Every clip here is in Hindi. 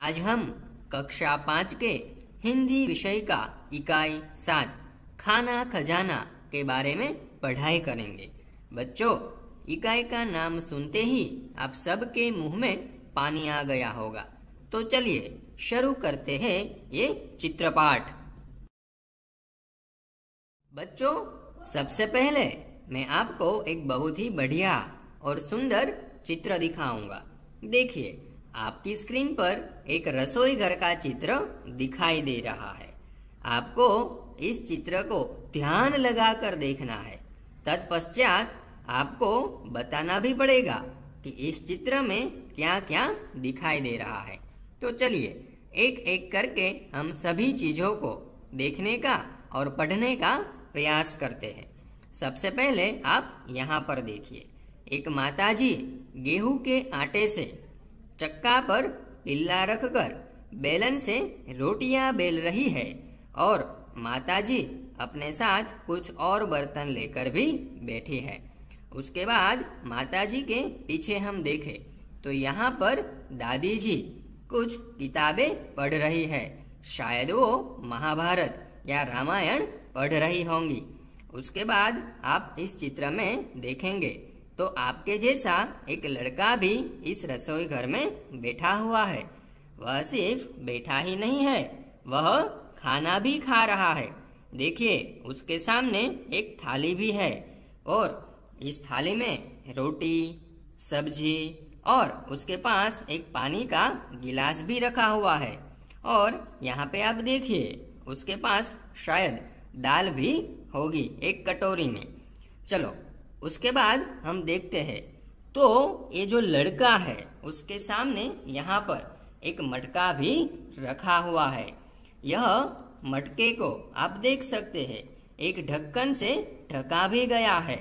आज हम कक्षा 5 के हिंदी विषय का इकाई 7 खाना खजाना के बारे में पढ़ाई करेंगे। बच्चों, इकाई का नाम सुनते ही आप सबके मुंह में पानी आ गया होगा। तो चलिए शुरू करते हैं ये चित्रपाठ। बच्चों, सबसे पहले मैं आपको एक बहुत ही बढ़िया और सुंदर चित्र दिखाऊंगा। देखिए, आपकी स्क्रीन पर एक रसोई घर का चित्र दिखाई दे रहा है। आपको इस चित्र को ध्यान लगाकर देखना है। तत्पश्चात आपको बताना भी पड़ेगा कि इस चित्र में क्या क्या दिखाई दे रहा है। तो चलिए एक एक करके हम सभी चीजों को देखने का और पढ़ने का प्रयास करते हैं। सबसे पहले आप यहाँ पर देखिए, एक माताजी गेहूं के आटे से चक्का पर पिल्ला रखकर बेलन से रोटियां बेल रही है और माताजी अपने साथ कुछ और बर्तन लेकर भी बैठी है। उसके बाद माताजी के पीछे हम देखें तो यहाँ पर दादी जी कुछ किताबें पढ़ रही है। शायद वो महाभारत या रामायण पढ़ रही होंगी। उसके बाद आप इस चित्र में देखेंगे तो आपके जैसा एक लड़का भी इस रसोई घर में बैठा हुआ है। वह सिर्फ बैठा ही नहीं है, वह खाना भी खा रहा है। देखिए, उसके सामने एक थाली भी है और इस थाली में रोटी, सब्जी और उसके पास एक पानी का गिलास भी रखा हुआ है। और यहाँ पे आप देखिए, उसके पास शायद दाल भी होगी एक कटोरी में। चलो, उसके बाद हम देखते हैं तो ये जो लड़का है उसके सामने यहाँ पर एक मटका भी रखा हुआ है। यह मटके को आप देख सकते हैं एक ढक्कन से ढका भी गया है।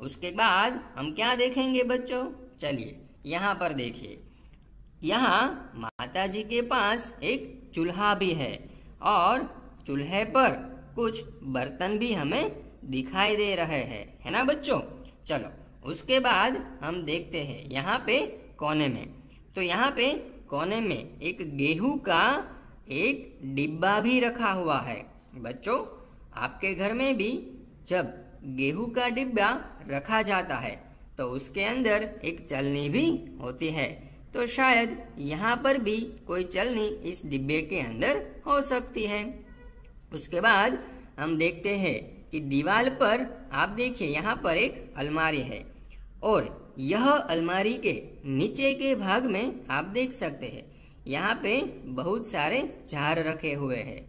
उसके बाद हम क्या देखेंगे बच्चों? चलिए यहाँ पर देखिए, यहाँ माताजी के पास एक चूल्हा भी है और चूल्हे पर कुछ बर्तन भी हमें दिखाई दे रहे हैं, है ना बच्चों? चलो, उसके बाद हम देखते हैं यहाँ पे कोने में। तो यहाँ पे कोने में एक गेहूं का एक डिब्बा भी रखा हुआ है। बच्चों, आपके घर में भी जब गेहूं का डिब्बा रखा जाता है तो उसके अंदर एक चलनी भी होती है। तो शायद यहाँ पर भी कोई चलनी इस डिब्बे के अंदर हो सकती है। उसके बाद हम देखते हैं कि दीवार पर आप देखिए यहाँ पर एक अलमारी है और यह अलमारी के नीचे के भाग में आप देख सकते हैं यहाँ पे बहुत सारे जार रखे हुए हैं।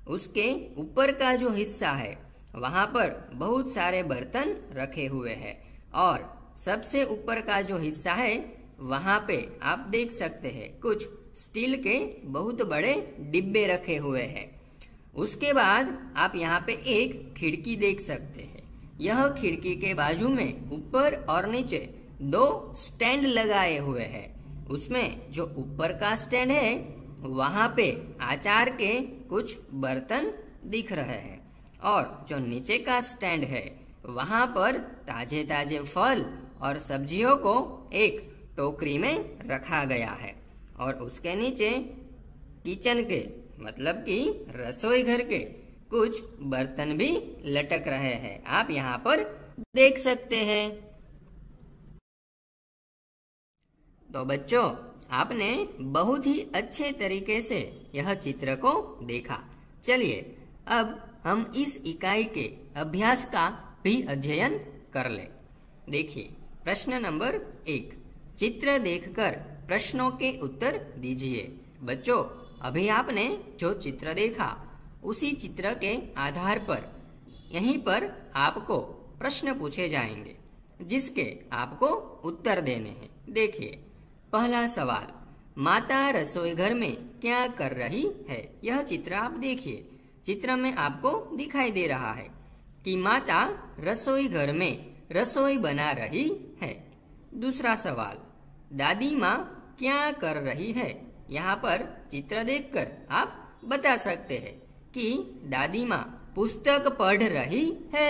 उसके ऊपर का जो हिस्सा है वहाँ पर बहुत सारे बर्तन रखे हुए हैं और सबसे ऊपर का जो हिस्सा है वहाँ पे आप देख सकते हैं कुछ स्टील के बहुत बड़े डिब्बे रखे हुए हैं। उसके बाद आप यहाँ पे एक खिड़की देख सकते हैं। यह खिड़की के बाजू में ऊपर और नीचे दो स्टैंड लगाए हुए हैं। उसमें जो ऊपर का स्टैंड है वहाँ पे अचार के कुछ बर्तन दिख रहे हैं और जो नीचे का स्टैंड है वहाँ पर ताजे ताजे फल और सब्जियों को एक टोकरी में रखा गया है और उसके नीचे किचन के मतलब कि रसोई घर के कुछ बर्तन भी लटक रहे हैं। आप यहाँ पर देख सकते हैं। तो बच्चों, आपने बहुत ही अच्छे तरीके से यह चित्र को देखा। चलिए अब हम इस इकाई के अभ्यास का भी अध्ययन कर ले। देखिए, प्रश्न नंबर 1, चित्र देखकर प्रश्नों के उत्तर दीजिए। बच्चों, अभी आपने जो चित्र देखा उसी चित्र के आधार पर यहीं पर आपको प्रश्न पूछे जाएंगे जिसके आपको उत्तर देने हैं। देखिए, पहला सवाल, माता रसोई घर में क्या कर रही है? यह चित्र आप देखिए। चित्र में आपको दिखाई दे रहा है कि माता रसोई घर में रसोई बना रही है। दूसरा सवाल, दादी माँ क्या कर रही है? यहाँ पर चित्र देखकर आप बता सकते हैं कि दादी माँ पुस्तक पढ़ रही है।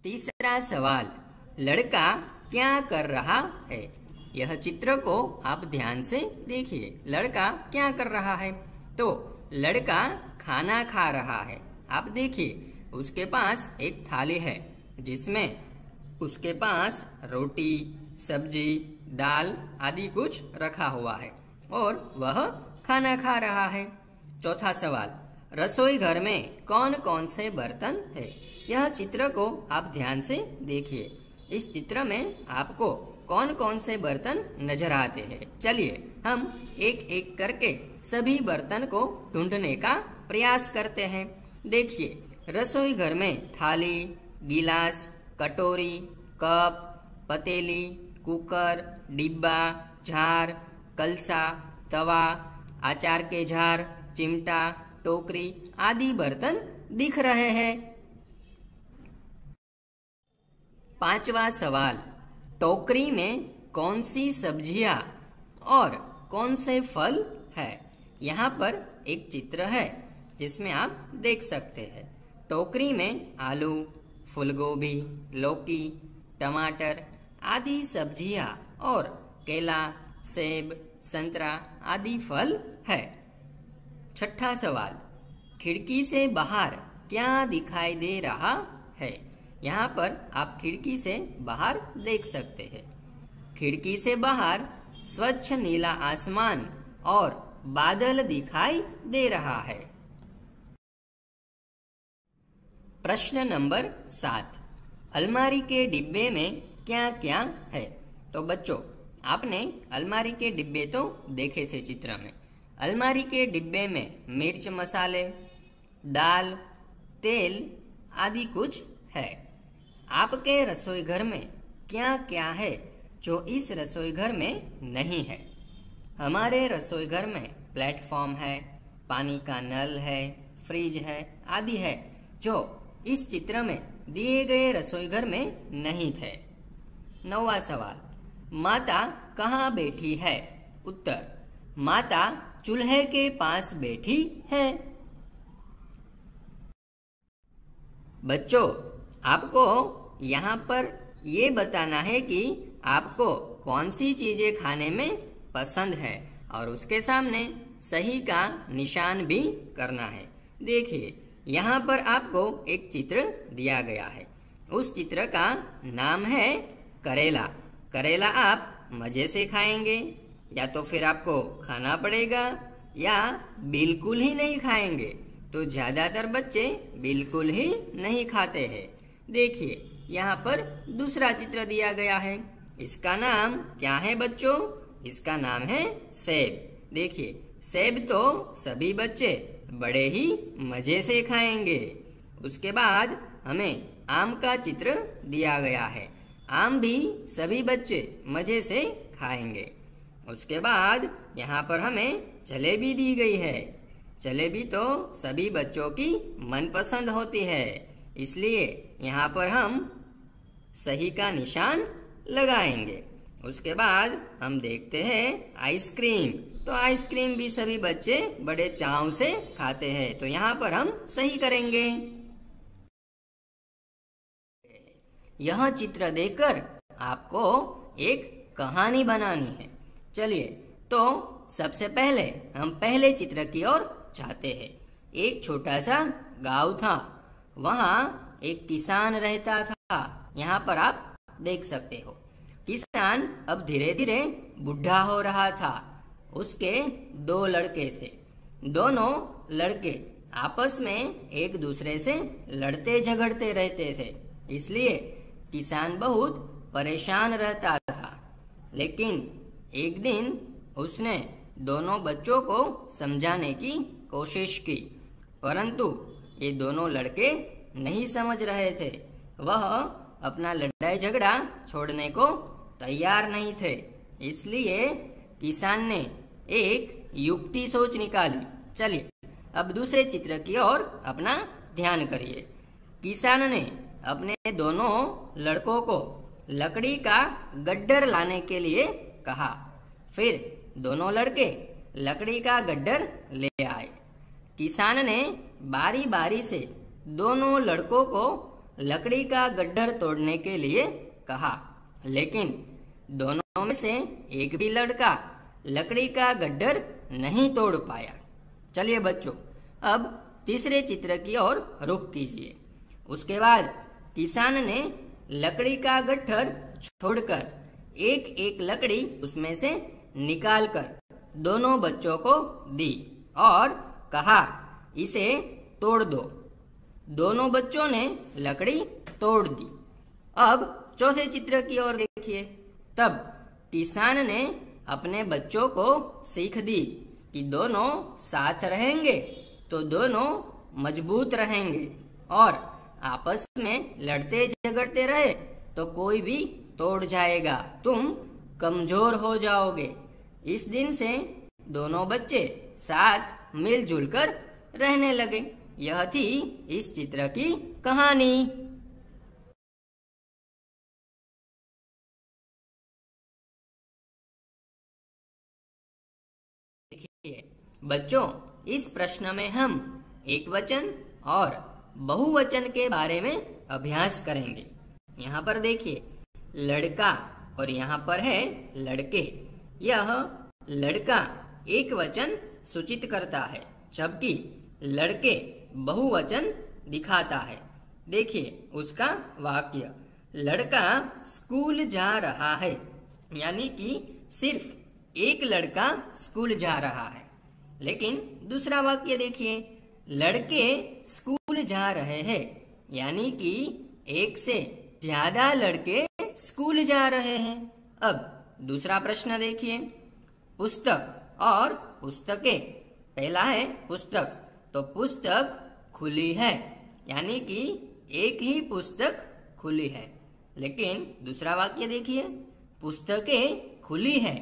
तीसरा सवाल, लड़का क्या कर रहा है? यह चित्र को आप ध्यान से देखिए। लड़का क्या कर रहा है? तो लड़का खाना खा रहा है। आप देखिए, उसके पास एक थाली है जिसमें उसके पास रोटी, सब्जी, दाल आदि कुछ रखा हुआ है और वह खाना खा रहा है। चौथा सवाल, रसोई घर में कौन कौन से बर्तन है? यह चित्र को आप ध्यान से देखिए। इस चित्र में आपको कौन कौन से बर्तन नजर आते हैं? चलिए हम एक एक करके सभी बर्तन को ढूंढने का प्रयास करते हैं। देखिए, रसोई घर में थाली, गिलास, कटोरी, कप, पतीली, कुकर, डिब्बा, जार, कलसा, तवा, अचार के जार, चिमटा, टोकरी आदि बर्तन दिख रहे हैं। पांचवा सवाल, टोकरी में कौन सी सब्जियां और कौन से फल है? यहाँ पर एक चित्र है जिसमें आप देख सकते हैं। टोकरी में आलू, फूलगोभी, लौकी, टमाटर आदि सब्जियां और केला, सेब, संतरा आदि फल है। छठा सवाल, खिड़की से बाहर क्या दिखाई दे रहा है? यहाँ पर आप खिड़की से बाहर देख सकते हैं। खिड़की से बाहर स्वच्छ नीला आसमान और बादल दिखाई दे रहा है। प्रश्न नंबर 7, अलमारी के डिब्बे में क्या क्या है? तो बच्चों, आपने अलमारी के डिब्बे तो देखे थे चित्र में। अलमारी के डिब्बे में मिर्च मसाले, दाल, तेल आदि कुछ है। आपके रसोई घर में क्या क्या है जो इस रसोई घर में नहीं है? हमारे रसोई घर में प्लेटफॉर्म है, पानी का नल है, फ्रिज है आदि है जो इस चित्र में दिए गए रसोई घर में नहीं थे। 9वां सवाल, माता कहाँ बैठी है? उत्तर, माता चूल्हे के पास बैठी है। बच्चों, आपको यहाँ पर ये बताना है कि आपको कौन सी चीजें खाने में पसंद है और उसके सामने सही का निशान भी करना है। देखिए, यहाँ पर आपको एक चित्र दिया गया है। उस चित्र का नाम है करेला। करेला आप मजे से खाएंगे या तो फिर आपको खाना पड़ेगा या बिल्कुल ही नहीं खाएंगे। तो ज्यादातर बच्चे बिल्कुल ही नहीं खाते हैं। देखिए, यहाँ पर दूसरा चित्र दिया गया है। इसका नाम क्या है बच्चों? इसका नाम है सेब। देखिए, सेब तो सभी बच्चे बड़े ही मजे से खाएंगे। उसके बाद हमें आम का चित्र दिया गया है। आम भी सभी बच्चे मजे से खाएंगे। उसके बाद यहाँ पर हमें जलेबी दी गई है। जलेबी तो सभी बच्चों की मनपसंद होती है, इसलिए यहाँ पर हम सही का निशान लगाएंगे। उसके बाद हम देखते हैं आइसक्रीम। तो आइसक्रीम भी सभी बच्चे बड़े चाव से खाते हैं, तो यहाँ पर हम सही करेंगे। यह चित्र देखकर आपको एक कहानी बनानी है। चलिए, तो सबसे पहले हम पहले चित्र की ओर जाते हैं। एक छोटा सा गांव था। वहाँ एक किसान रहता था। यहाँ पर आप देख सकते हो। किसान अब धीरे धीरे बुढ़ा हो रहा था। उसके 2 लड़के थे। दोनों लड़के आपस में एक दूसरे से लड़ते झगड़ते रहते थे, इसलिए किसान बहुत परेशान रहता था। लेकिन एक दिन उसने दोनों बच्चों को समझाने की कोशिश की, परंतु ये दोनों लड़के नहीं समझ रहे थे। वह अपना लड़ाई झगड़ा छोड़ने को तैयार नहीं थे। इसलिए किसान ने एक युक्ति सोच निकाली। चलिए, अब दूसरे चित्र की ओर अपना ध्यान करिए। किसान ने अपने दोनों लड़कों को लकड़ी का गड्ढर लाने के लिए कहा। फिर दोनों लड़के लकड़ी का गड्ढर ले आए। किसान ने बारी बारी से दोनों लड़कों को लकड़ी का गड्ढर तोड़ने के लिए कहा, लेकिन दोनों दोनों में से एक भी लड़का लकड़ी का गड्ढर नहीं तोड़ पाया। चलिए बच्चों, अब तीसरे चित्र की ओर रुख कीजिए। उसके बाद किसान ने लकड़ी का गट्ठर छोड़कर एक एक लकड़ी उसमें से निकालकर दोनों बच्चों को दी और कहा, इसे तोड़ दो। दोनों बच्चों ने लकड़ी तोड़ दी। अब चौथे चित्र की ओर देखिए। तब किसान ने अपने बच्चों को सीख दी कि दोनों साथ रहेंगे तो दोनों मजबूत रहेंगे और आपस में लड़ते झगड़ते रहे तो कोई भी तोड़ जाएगा, तुम कमजोर हो जाओगे। इस दिन से दोनों बच्चे साथ मिलजुल कर रहने लगे। यह थी इस चित्र की कहानी। बच्चों, इस प्रश्न में हम एकवचन और बहुवचन के बारे में अभ्यास करेंगे। यहाँ पर देखिए, लड़का और यहाँ पर है लड़के। यह लड़का एक वचन सूचित करता है जबकि लड़के बहुवचन दिखाता है। देखिए उसका वाक्य, लड़का स्कूल जा रहा है, यानी कि सिर्फ एक लड़का स्कूल जा रहा है। लेकिन दूसरा वाक्य देखिए, लड़के स्कूल जा रहे हैं, यानी कि एक से ज्यादा लड़के स्कूल जा रहे हैं। अब दूसरा प्रश्न देखिए, पुस्तक और पुस्तकें। पहला है पुस्तक, तो पुस्तक खुली है, यानी कि एक ही पुस्तक खुली है। लेकिन दूसरा वाक्य देखिए, पुस्तकें खुली है,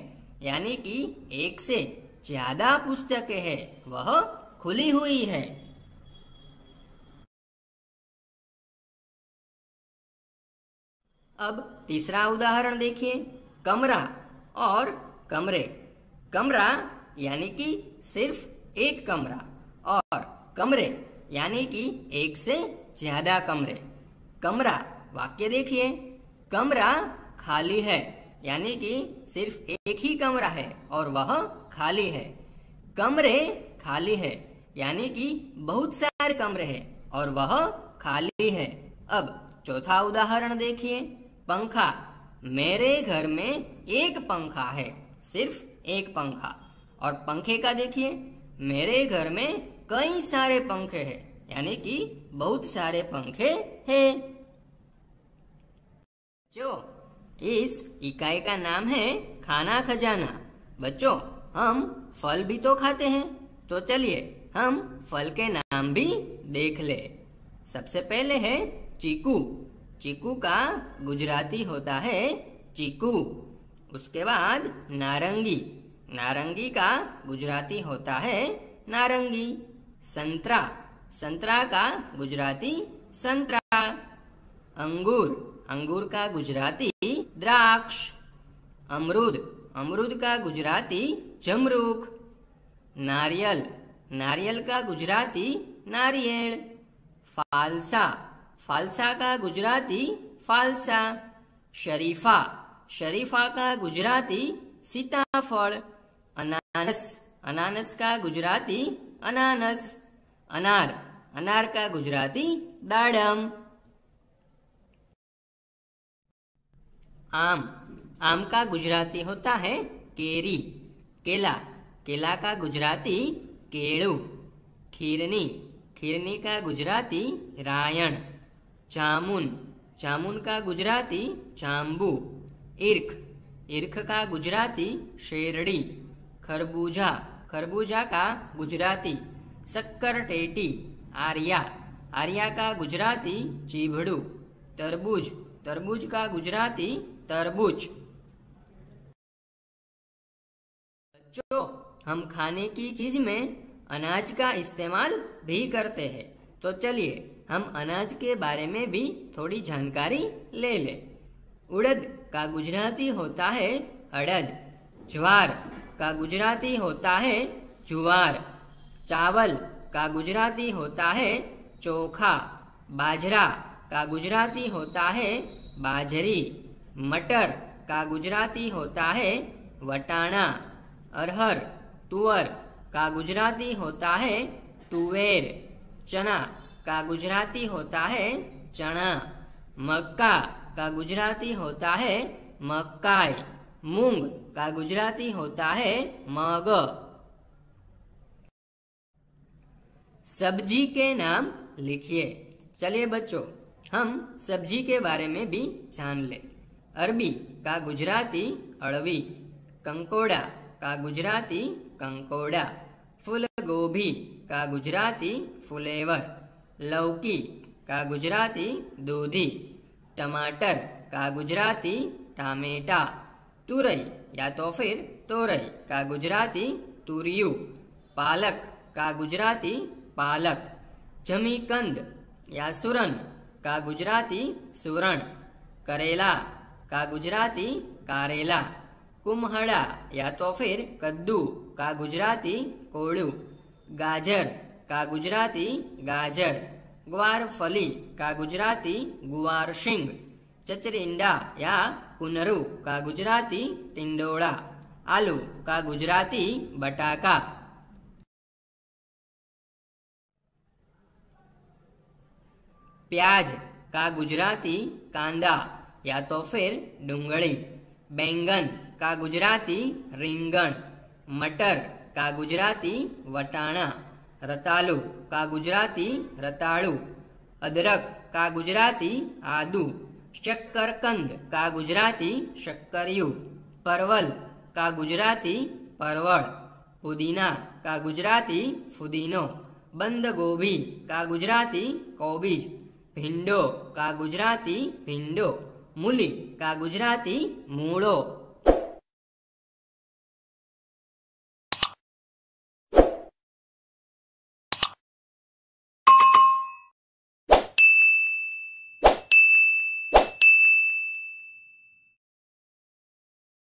यानी कि एक से ज्यादा पुस्तकें हैं, वह खुली हुई है। अब तीसरा उदाहरण देखिए, कमरा और कमरे। कमरा यानी कि सिर्फ एक कमरा और कमरे यानी कि एक से ज्यादा कमरे। कमरा वाक्य देखिए, कमरा खाली है, यानी कि सिर्फ एक ही कमरा है और वह खाली है। कमरे खाली है, यानी कि बहुत सारे कमरे हैं और वह खाली है। अब चौथा उदाहरण देखिए, पंखा। मेरे घर में एक पंखा है, सिर्फ एक पंखा। और पंखे का देखिए, मेरे घर में कई सारे पंखे हैं, यानी कि बहुत सारे पंखे हैं। जो इस इकाई का नाम है खाना खजाना। बच्चों, हम फल भी तो खाते हैं, तो चलिए हम फल के नाम भी देख ले। सबसे पहले है चीकू। चीकू का गुजराती होता है चीकू। उसके बाद नारंगी। नारंगी का गुजराती होता है नारंगी। संतरा। संतरा का गुजराती संतरा। अंगूर। अंगूर का गुजराती द्राक्ष। अमरूद। अमरूद का गुजराती जमरूख। नारियल। नारियल का गुजराती नारियल। फालसा। फालसा का गुजराती फालसा। शरीफा। शरीफा का गुजराती सीताफल। अनानस। अनानस का गुजराती अनानस। अनार। अनार का गुजराती दाडम। आम। आम का गुजराती होता है केरी। केला। केला का गुजराती केळू। खीरनी। खीरनी का गुजराती रायण। जामुन। जामुन का गुजराती जांबू। ईर्ख। ईर्ख का गुजराती शेरडी। खरबूजा। खरबूजा का गुजराती सक्करटेटी। आर्या। आर्या का गुजराती चीभड़ू। तरबूज। तरबूज का गुजराती तरबूज। बच्चों, हम खाने की चीज में अनाज का इस्तेमाल भी करते हैं, तो चलिए हम अनाज के बारे में भी थोड़ी जानकारी ले लें। उड़द का गुजराती होता है अड़द। ज्वार का गुजराती होता है जुवार। चावल का गुजराती होता है चोखा। बाजरा का गुजराती होता है बाजरी। मटर का गुजराती होता है वटाणा। अरहर तुअर का गुजराती होता है तुवेर। चना का गुजराती होता है चना। मक्का का गुजराती होता है मक्काई। मूंग का गुजराती होता है मग। सब्जी के नाम लिखिए। चलिए बच्चों, हम सब्जी के बारे में भी जान ले। अरबी का गुजराती अळवी। कंकोड़ा का गुजराती कंकोड़ा। फूल गोभी का गुजराती फुलेवर। लौकी का गुजराती दूधी। टमाटर का गुजराती टामेटा। तुरई या तो फिर तोरई का गुजराती तुरियु। पालक का गुजराती पालक। जमीकंद या सुरन का गुजराती सुरण। करेला का गुजराती कारेला। कुम्हड़ा या तो फिर कद्दू का गुजराती कोड़ू। गाजर का गुजराती गाजर। ग्वारफली का गुजराती गुवारशिंग। चचरिंडा या कुनरू का गुजराती टिंडोड़ा। आलू का गुजराती बटाका। प्याज का गुजराती कांदा या तो फिर डुंगળી। बैंगन का गुजराती રીંગણ। मटर का गुजराती वटाणा। रतालू का गुजराती रताळू। अदरक का गुजराती आदू। शक्करकंद का गुजराती शक्करियू। परवल का गुजराती परवळ। पुदीना का गुजराती फुदीनो। बंद गोभी का गुजराती कोबीज। भिंडो का गुजराती भिंडो। मूली का गुजराती मूळो।